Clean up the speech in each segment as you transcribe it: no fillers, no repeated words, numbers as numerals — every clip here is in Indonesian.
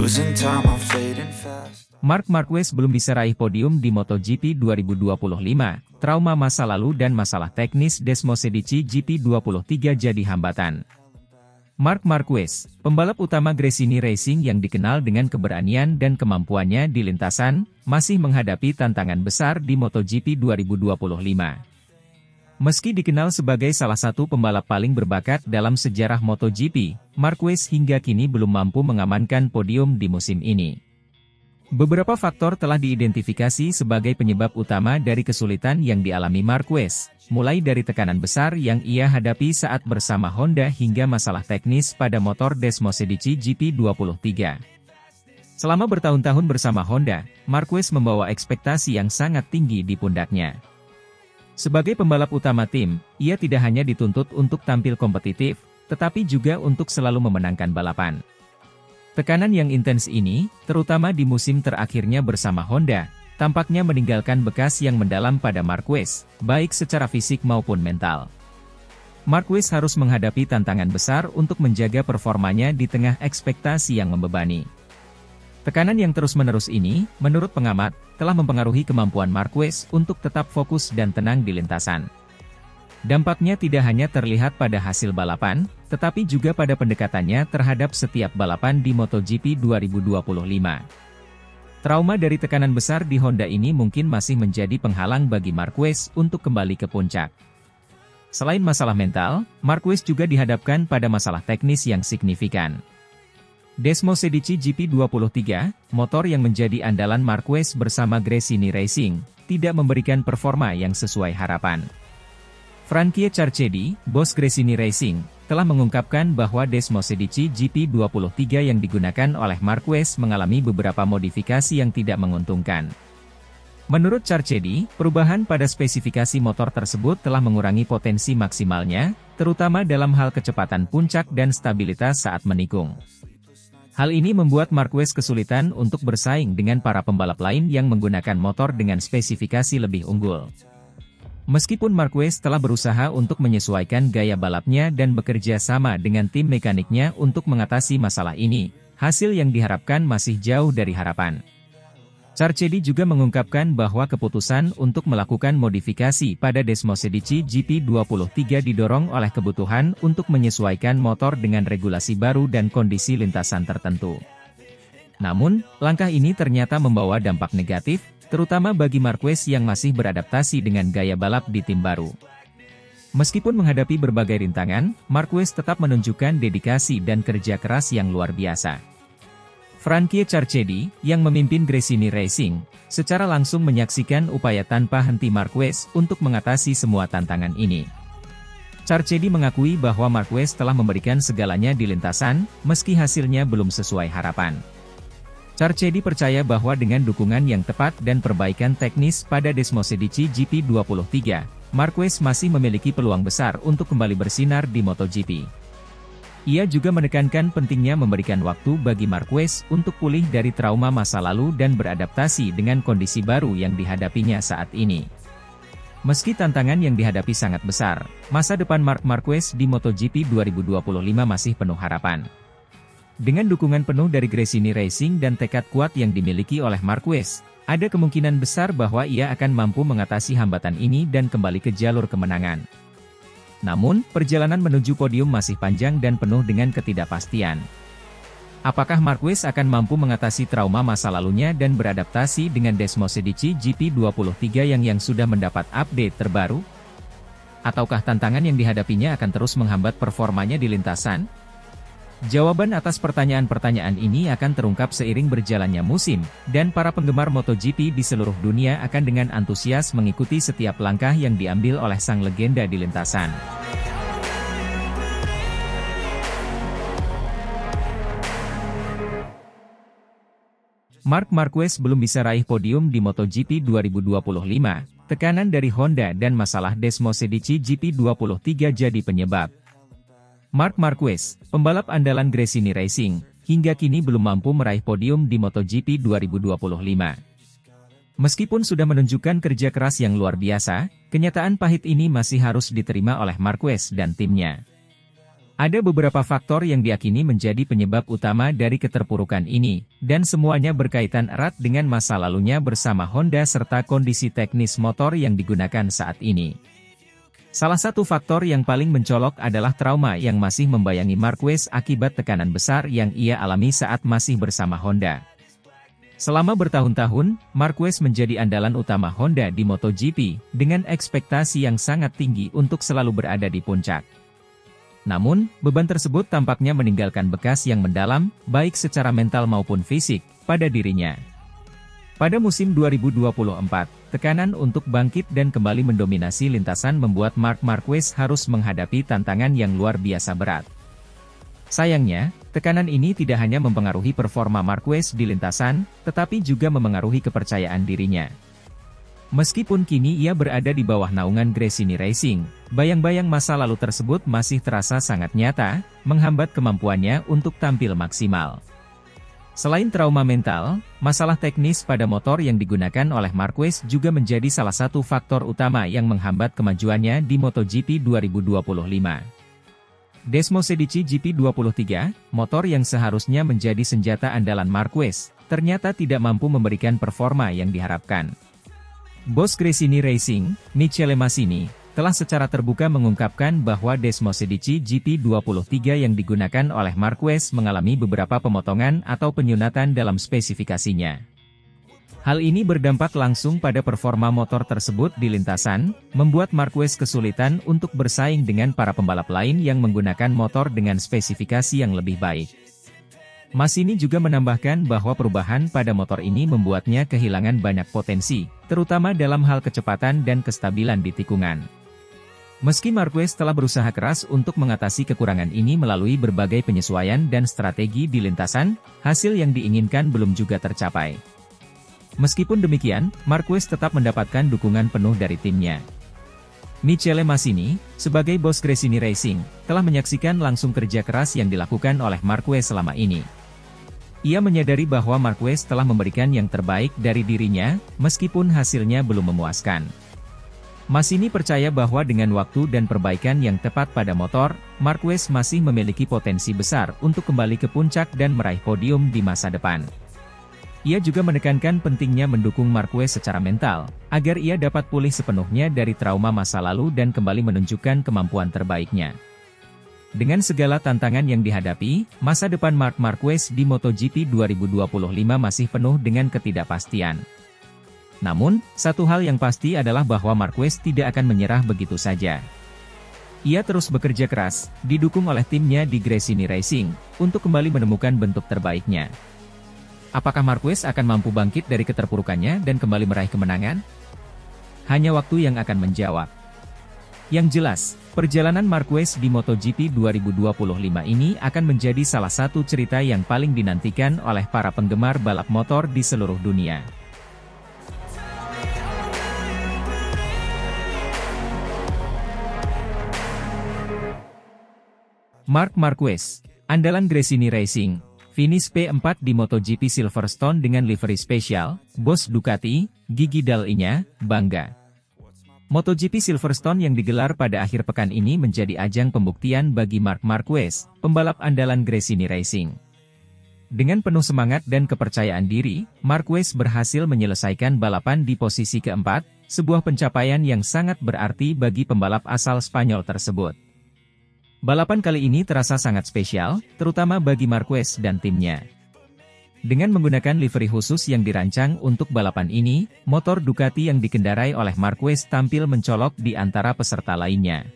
Losing time, I'm fading fast. Marc Marquez belum bisa raih podium di MotoGP 2025. Trauma masa lalu dan masalah teknis Desmosedici GP23 jadi hambatan. Marc Marquez, pembalap utama Gresini Racing yang dikenal dengan keberanian dan kemampuannya di lintasan, masih menghadapi tantangan besar di MotoGP 2025. Meski dikenal sebagai salah satu pembalap paling berbakat dalam sejarah MotoGP, Marquez hingga kini belum mampu mengamankan podium di musim ini. Beberapa faktor telah diidentifikasi sebagai penyebab utama dari kesulitan yang dialami Marquez, mulai dari tekanan besar yang ia hadapi saat bersama Honda hingga masalah teknis pada motor Desmosedici GP23. Selama bertahun-tahun bersama Honda, Marquez membawa ekspektasi yang sangat tinggi di pundaknya. Sebagai pembalap utama tim, ia tidak hanya dituntut untuk tampil kompetitif, tetapi juga untuk selalu memenangkan balapan. Tekanan yang intens ini, terutama di musim terakhirnya bersama Honda, tampaknya meninggalkan bekas yang mendalam pada Marquez, baik secara fisik maupun mental. Marquez harus menghadapi tantangan besar untuk menjaga performanya di tengah ekspektasi yang membebani. Tekanan yang terus-menerus ini, menurut pengamat, telah mempengaruhi kemampuan Marquez untuk tetap fokus dan tenang di lintasan. Dampaknya tidak hanya terlihat pada hasil balapan, tetapi juga pada pendekatannya terhadap setiap balapan di MotoGP 2025. Trauma dari tekanan besar di Honda ini mungkin masih menjadi penghalang bagi Marquez untuk kembali ke puncak. Selain masalah mental, Marquez juga dihadapkan pada masalah teknis yang signifikan. Desmosedici GP23, motor yang menjadi andalan Marquez bersama Gresini Racing, tidak memberikan performa yang sesuai harapan. Frankie Carchedi, bos Gresini Racing, telah mengungkapkan bahwa Desmosedici GP23 yang digunakan oleh Marquez mengalami beberapa modifikasi yang tidak menguntungkan. Menurut Carchedi, perubahan pada spesifikasi motor tersebut telah mengurangi potensi maksimalnya, terutama dalam hal kecepatan puncak dan stabilitas saat menikung. Hal ini membuat Marquez kesulitan untuk bersaing dengan para pembalap lain yang menggunakan motor dengan spesifikasi lebih unggul. Meskipun Marquez telah berusaha untuk menyesuaikan gaya balapnya dan bekerja sama dengan tim mekaniknya untuk mengatasi masalah ini, hasil yang diharapkan masih jauh dari harapan. Carchedi juga mengungkapkan bahwa keputusan untuk melakukan modifikasi pada Desmosedici GP23 didorong oleh kebutuhan untuk menyesuaikan motor dengan regulasi baru dan kondisi lintasan tertentu. Namun, langkah ini ternyata membawa dampak negatif, terutama bagi Marquez yang masih beradaptasi dengan gaya balap di tim baru. Meskipun menghadapi berbagai rintangan, Marquez tetap menunjukkan dedikasi dan kerja keras yang luar biasa. Frankie Carchedi, yang memimpin Gresini Racing, secara langsung menyaksikan upaya tanpa henti Marquez untuk mengatasi semua tantangan ini. Carchedi mengakui bahwa Marquez telah memberikan segalanya di lintasan, meski hasilnya belum sesuai harapan. Carchedi percaya bahwa dengan dukungan yang tepat dan perbaikan teknis pada Desmosedici GP23, Marquez masih memiliki peluang besar untuk kembali bersinar di MotoGP. Ia juga menekankan pentingnya memberikan waktu bagi Marquez untuk pulih dari trauma masa lalu dan beradaptasi dengan kondisi baru yang dihadapinya saat ini. Meski tantangan yang dihadapi sangat besar, masa depan Marc Marquez di MotoGP 2025 masih penuh harapan. Dengan dukungan penuh dari Gresini Racing dan tekad kuat yang dimiliki oleh Marquez, ada kemungkinan besar bahwa ia akan mampu mengatasi hambatan ini dan kembali ke jalur kemenangan. Namun, perjalanan menuju podium masih panjang dan penuh dengan ketidakpastian. Apakah Marquez akan mampu mengatasi trauma masa lalunya dan beradaptasi dengan Desmosedici GP23 yang sudah mendapat update terbaru? Ataukah tantangan yang dihadapinya akan terus menghambat performanya di lintasan? Jawaban atas pertanyaan-pertanyaan ini akan terungkap seiring berjalannya musim, dan para penggemar MotoGP di seluruh dunia akan dengan antusias mengikuti setiap langkah yang diambil oleh sang legenda di lintasan. Marc Marquez belum bisa raih podium di MotoGP 2025, tekanan dari Honda dan masalah Desmosedici GP23 jadi penyebab. Marc Marquez, pembalap andalan Gresini Racing, hingga kini belum mampu meraih podium di MotoGP 2025. Meskipun sudah menunjukkan kerja keras yang luar biasa, kenyataan pahit ini masih harus diterima oleh Marquez dan timnya. Ada beberapa faktor yang diakini menjadi penyebab utama dari keterpurukan ini, dan semuanya berkaitan erat dengan masa lalunya bersama Honda serta kondisi teknis motor yang digunakan saat ini. Salah satu faktor yang paling mencolok adalah trauma yang masih membayangi Marquez akibat tekanan besar yang ia alami saat masih bersama Honda. Selama bertahun-tahun, Marquez menjadi andalan utama Honda di MotoGP, dengan ekspektasi yang sangat tinggi untuk selalu berada di puncak. Namun, beban tersebut tampaknya meninggalkan bekas yang mendalam, baik secara mental maupun fisik, pada dirinya. Pada musim 2024, tekanan untuk bangkit dan kembali mendominasi lintasan membuat Marc Marquez harus menghadapi tantangan yang luar biasa berat. Sayangnya, tekanan ini tidak hanya mempengaruhi performa Marquez di lintasan, tetapi juga memengaruhi kepercayaan dirinya. Meskipun kini ia berada di bawah naungan Gresini Racing, bayang-bayang masa lalu tersebut masih terasa sangat nyata, menghambat kemampuannya untuk tampil maksimal. Selain trauma mental, masalah teknis pada motor yang digunakan oleh Marquez juga menjadi salah satu faktor utama yang menghambat kemajuannya di MotoGP 2025. Desmosedici GP23, motor yang seharusnya menjadi senjata andalan Marquez, ternyata tidak mampu memberikan performa yang diharapkan. Bos Gresini Racing, Michele Massini, telah secara terbuka mengungkapkan bahwa Desmosedici GP23 yang digunakan oleh Marquez mengalami beberapa pemotongan atau penyunatan dalam spesifikasinya. Hal ini berdampak langsung pada performa motor tersebut di lintasan, membuat Marquez kesulitan untuk bersaing dengan para pembalap lain yang menggunakan motor dengan spesifikasi yang lebih baik. Massini juga menambahkan bahwa perubahan pada motor ini membuatnya kehilangan banyak potensi, terutama dalam hal kecepatan dan kestabilan di tikungan. Meski Marquez telah berusaha keras untuk mengatasi kekurangan ini melalui berbagai penyesuaian dan strategi di lintasan, hasil yang diinginkan belum juga tercapai. Meskipun demikian, Marquez tetap mendapatkan dukungan penuh dari timnya. Michele Massini, sebagai bos Gresini Racing, telah menyaksikan langsung kerja keras yang dilakukan oleh Marquez selama ini. Ia menyadari bahwa Marquez telah memberikan yang terbaik dari dirinya, meskipun hasilnya belum memuaskan. Massini percaya bahwa dengan waktu dan perbaikan yang tepat pada motor, Marquez masih memiliki potensi besar untuk kembali ke puncak dan meraih podium di masa depan. Ia juga menekankan pentingnya mendukung Marquez secara mental, agar ia dapat pulih sepenuhnya dari trauma masa lalu dan kembali menunjukkan kemampuan terbaiknya. Dengan segala tantangan yang dihadapi, masa depan Marc Marquez di MotoGP 2025 masih penuh dengan ketidakpastian. Namun, satu hal yang pasti adalah bahwa Marquez tidak akan menyerah begitu saja. Ia terus bekerja keras, didukung oleh timnya di Gresini Racing, untuk kembali menemukan bentuk terbaiknya. Apakah Marquez akan mampu bangkit dari keterpurukannya dan kembali meraih kemenangan? Hanya waktu yang akan menjawab. Yang jelas, perjalanan Marquez di MotoGP 2025 ini akan menjadi salah satu cerita yang paling dinantikan oleh para penggemar balap motor di seluruh dunia. Marc Marquez, andalan Gresini Racing, finish P4 di MotoGP Silverstone dengan livery spesial, bos Ducati, Gigi Dall'Igna, bangga. MotoGP Silverstone yang digelar pada akhir pekan ini menjadi ajang pembuktian bagi Marc Marquez, pembalap andalan Gresini Racing. Dengan penuh semangat dan kepercayaan diri, Marquez berhasil menyelesaikan balapan di posisi keempat, sebuah pencapaian yang sangat berarti bagi pembalap asal Spanyol tersebut. Balapan kali ini terasa sangat spesial, terutama bagi Marquez dan timnya. Dengan menggunakan livery khusus yang dirancang untuk balapan ini, motor Ducati yang dikendarai oleh Marquez tampil mencolok di antara peserta lainnya.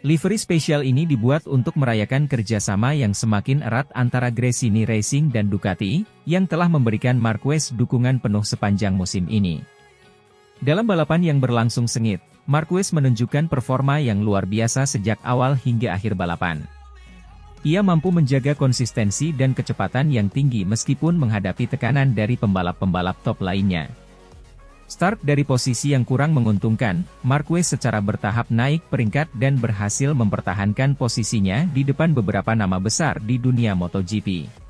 Livery spesial ini dibuat untuk merayakan kerjasama yang semakin erat antara Gresini Racing dan Ducati, yang telah memberikan Marquez dukungan penuh sepanjang musim ini. Dalam balapan yang berlangsung sengit, Marquez menunjukkan performa yang luar biasa sejak awal hingga akhir balapan. Ia mampu menjaga konsistensi dan kecepatan yang tinggi meskipun menghadapi tekanan dari pembalap-pembalap top lainnya. Start dari posisi yang kurang menguntungkan, Marquez secara bertahap naik peringkat dan berhasil mempertahankan posisinya di depan beberapa nama besar di dunia MotoGP.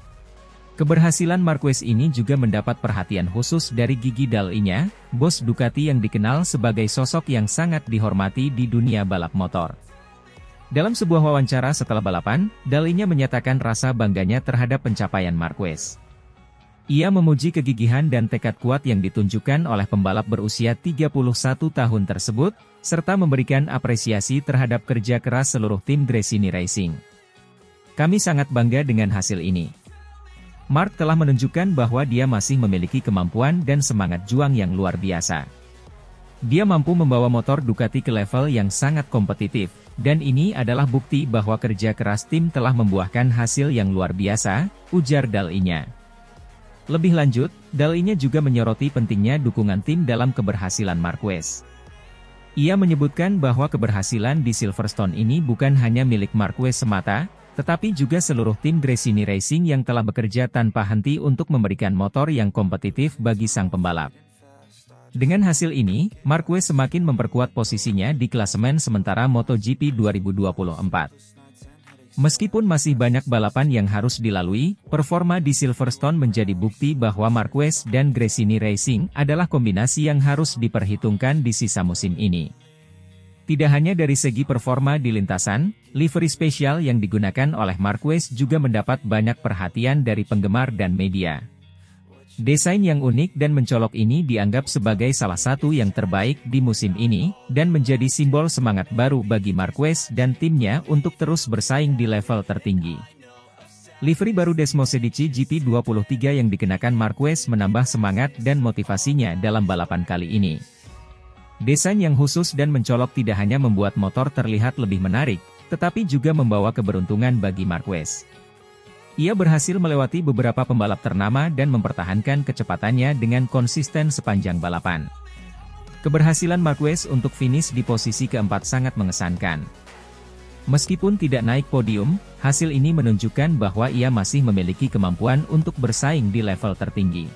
Keberhasilan Marquez ini juga mendapat perhatian khusus dari Gigi Dall'Igna, bos Ducati yang dikenal sebagai sosok yang sangat dihormati di dunia balap motor. Dalam sebuah wawancara setelah balapan, Dalinya menyatakan rasa bangganya terhadap pencapaian Marquez. Ia memuji kegigihan dan tekad kuat yang ditunjukkan oleh pembalap berusia 31 tahun tersebut, serta memberikan apresiasi terhadap kerja keras seluruh tim Gresini Racing. Kami sangat bangga dengan hasil ini. Mark telah menunjukkan bahwa dia masih memiliki kemampuan dan semangat juang yang luar biasa. Dia mampu membawa motor Ducati ke level yang sangat kompetitif, dan ini adalah bukti bahwa kerja keras tim telah membuahkan hasil yang luar biasa, ujar Dalinya. Lebih lanjut, Dalinya juga menyoroti pentingnya dukungan tim dalam keberhasilan Marquez. Ia menyebutkan bahwa keberhasilan di Silverstone ini bukan hanya milik Marquez semata, tetapi juga seluruh tim Gresini Racing yang telah bekerja tanpa henti untuk memberikan motor yang kompetitif bagi sang pembalap. Dengan hasil ini, Marquez semakin memperkuat posisinya di klasemen sementara MotoGP 2024. Meskipun masih banyak balapan yang harus dilalui, performa di Silverstone menjadi bukti bahwa Marquez dan Gresini Racing adalah kombinasi yang harus diperhitungkan di sisa musim ini. Tidak hanya dari segi performa di lintasan, livery spesial yang digunakan oleh Marquez juga mendapat banyak perhatian dari penggemar dan media. Desain yang unik dan mencolok ini dianggap sebagai salah satu yang terbaik di musim ini, dan menjadi simbol semangat baru bagi Marquez dan timnya untuk terus bersaing di level tertinggi. Livery baru Desmosedici GP23 yang dikenakan Marquez menambah semangat dan motivasinya dalam balapan kali ini. Desain yang khusus dan mencolok tidak hanya membuat motor terlihat lebih menarik, tetapi juga membawa keberuntungan bagi Marquez. Ia berhasil melewati beberapa pembalap ternama dan mempertahankan kecepatannya dengan konsisten sepanjang balapan. Keberhasilan Marquez untuk finish di posisi keempat sangat mengesankan. Meskipun tidak naik podium, hasil ini menunjukkan bahwa ia masih memiliki kemampuan untuk bersaing di level tertinggi.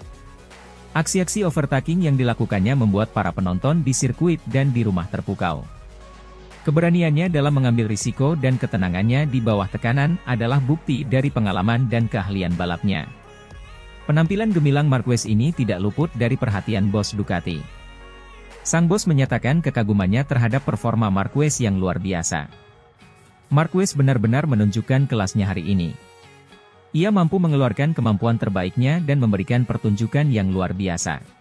Aksi-aksi overtaking yang dilakukannya membuat para penonton di sirkuit dan di rumah terpukau. Keberaniannya dalam mengambil risiko dan ketenangannya di bawah tekanan adalah bukti dari pengalaman dan keahlian balapnya. Penampilan gemilang Marquez ini tidak luput dari perhatian bos Ducati. Sang bos menyatakan kekagumannya terhadap performa Marquez yang luar biasa. Marquez benar-benar menunjukkan kelasnya hari ini. Ia mampu mengeluarkan kemampuan terbaiknya dan memberikan pertunjukan yang luar biasa.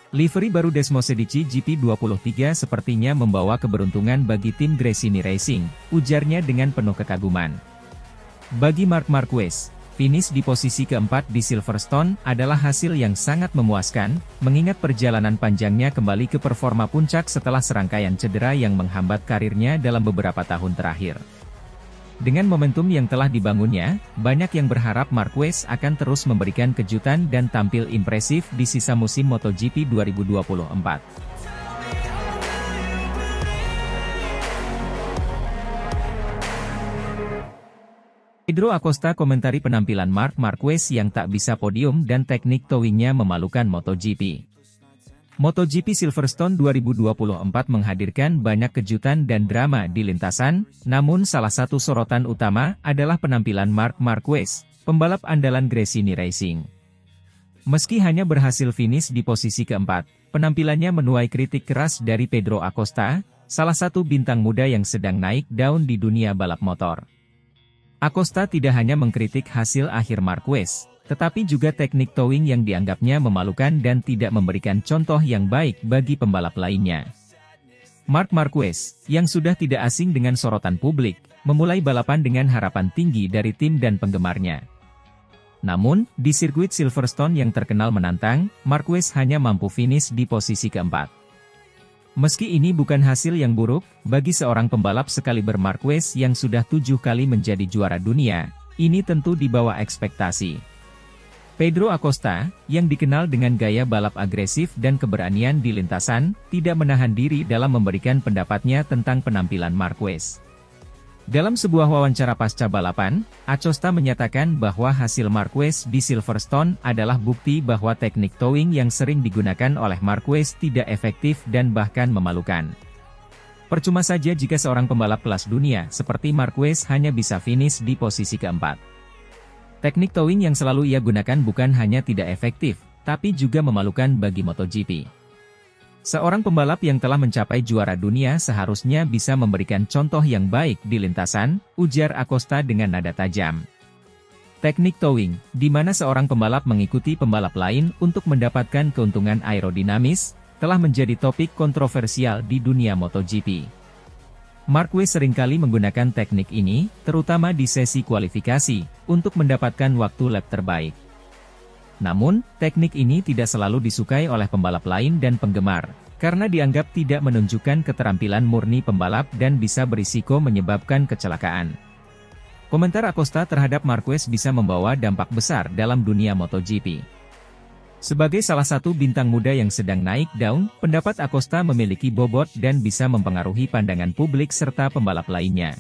Livery baru Desmosedici GP23 sepertinya membawa keberuntungan bagi tim Gresini Racing, ujarnya dengan penuh kekaguman. Bagi Marc Marquez, finish di posisi keempat di Silverstone adalah hasil yang sangat memuaskan, mengingat perjalanan panjangnya kembali ke performa puncak setelah serangkaian cedera yang menghambat karirnya dalam beberapa tahun terakhir. Dengan momentum yang telah dibangunnya, banyak yang berharap Marquez akan terus memberikan kejutan dan tampil impresif di sisa musim MotoGP 2024. Pedro Acosta komentari penampilan Marc Marquez yang tak bisa podium dan teknik towingnya memalukan MotoGP. MotoGP Silverstone 2024 menghadirkan banyak kejutan dan drama di lintasan, namun salah satu sorotan utama adalah penampilan Marc Marquez, pembalap andalan Gresini Racing. Meski hanya berhasil finish di posisi keempat, penampilannya menuai kritik keras dari Pedro Acosta, salah satu bintang muda yang sedang naik daun di dunia balap motor. Acosta tidak hanya mengkritik hasil akhir Marquez, tetapi juga teknik towing yang dianggapnya memalukan dan tidak memberikan contoh yang baik bagi pembalap lainnya. Marc Marquez, yang sudah tidak asing dengan sorotan publik, memulai balapan dengan harapan tinggi dari tim dan penggemarnya. Namun, di sirkuit Silverstone yang terkenal menantang, Marquez hanya mampu finish di posisi keempat. Meski ini bukan hasil yang buruk, bagi seorang pembalap sekaliber Marquez yang sudah 7 kali menjadi juara dunia, ini tentu di bawah ekspektasi. Pedro Acosta, yang dikenal dengan gaya balap agresif dan keberanian di lintasan, tidak menahan diri dalam memberikan pendapatnya tentang penampilan Marquez. Dalam sebuah wawancara pasca balapan, Acosta menyatakan bahwa hasil Marquez di Silverstone adalah bukti bahwa teknik towing yang sering digunakan oleh Marquez tidak efektif dan bahkan memalukan. Percuma saja jika seorang pembalap kelas dunia seperti Marquez hanya bisa finish di posisi keempat. Teknik towing yang selalu ia gunakan bukan hanya tidak efektif, tapi juga memalukan bagi MotoGP. Seorang pembalap yang telah mencapai juara dunia seharusnya bisa memberikan contoh yang baik di lintasan, ujar Acosta dengan nada tajam. Teknik towing, di mana seorang pembalap mengikuti pembalap lain untuk mendapatkan keuntungan aerodinamis, telah menjadi topik kontroversial di dunia MotoGP. Marquez seringkali menggunakan teknik ini, terutama di sesi kualifikasi, untuk mendapatkan waktu lap terbaik. Namun, teknik ini tidak selalu disukai oleh pembalap lain dan penggemar, karena dianggap tidak menunjukkan keterampilan murni pembalap dan bisa berisiko menyebabkan kecelakaan. Komentar Acosta terhadap Marquez bisa membawa dampak besar dalam dunia MotoGP. Sebagai salah satu bintang muda yang sedang naik daun, pendapat Acosta memiliki bobot dan bisa mempengaruhi pandangan publik serta pembalap lainnya.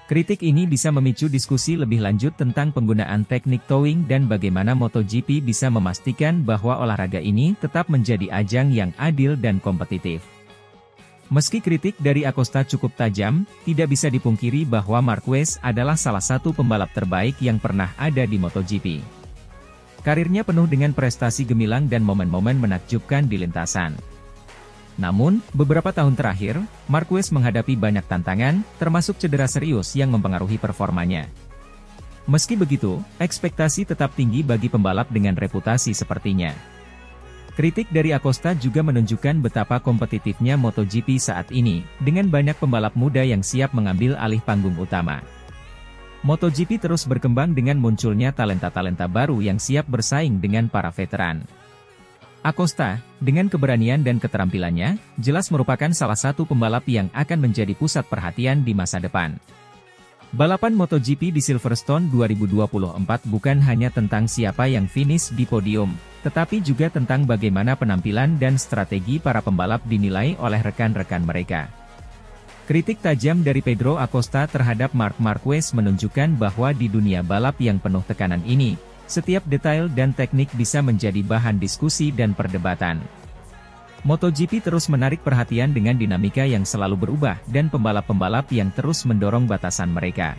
Kritik ini bisa memicu diskusi lebih lanjut tentang penggunaan teknik towing dan bagaimana MotoGP bisa memastikan bahwa olahraga ini tetap menjadi ajang yang adil dan kompetitif. Meski kritik dari Acosta cukup tajam, tidak bisa dipungkiri bahwa Marquez adalah salah satu pembalap terbaik yang pernah ada di MotoGP. Karirnya penuh dengan prestasi gemilang dan momen-momen menakjubkan di lintasan. Namun, beberapa tahun terakhir, Marquez menghadapi banyak tantangan, termasuk cedera serius yang mempengaruhi performanya. Meski begitu, ekspektasi tetap tinggi bagi pembalap dengan reputasi sepertinya. Kritik dari Acosta juga menunjukkan betapa kompetitifnya MotoGP saat ini, dengan banyak pembalap muda yang siap mengambil alih panggung utama. MotoGP terus berkembang dengan munculnya talenta-talenta baru yang siap bersaing dengan para veteran. Acosta, dengan keberanian dan keterampilannya, jelas merupakan salah satu pembalap yang akan menjadi pusat perhatian di masa depan. Balapan MotoGP di Silverstone 2024 bukan hanya tentang siapa yang finish di podium, tetapi juga tentang bagaimana penampilan dan strategi para pembalap dinilai oleh rekan-rekan mereka. Kritik tajam dari Pedro Acosta terhadap Marc Marquez menunjukkan bahwa di dunia balap yang penuh tekanan ini, setiap detail dan teknik bisa menjadi bahan diskusi dan perdebatan. MotoGP terus menarik perhatian dengan dinamika yang selalu berubah dan pembalap-pembalap yang terus mendorong batasan mereka.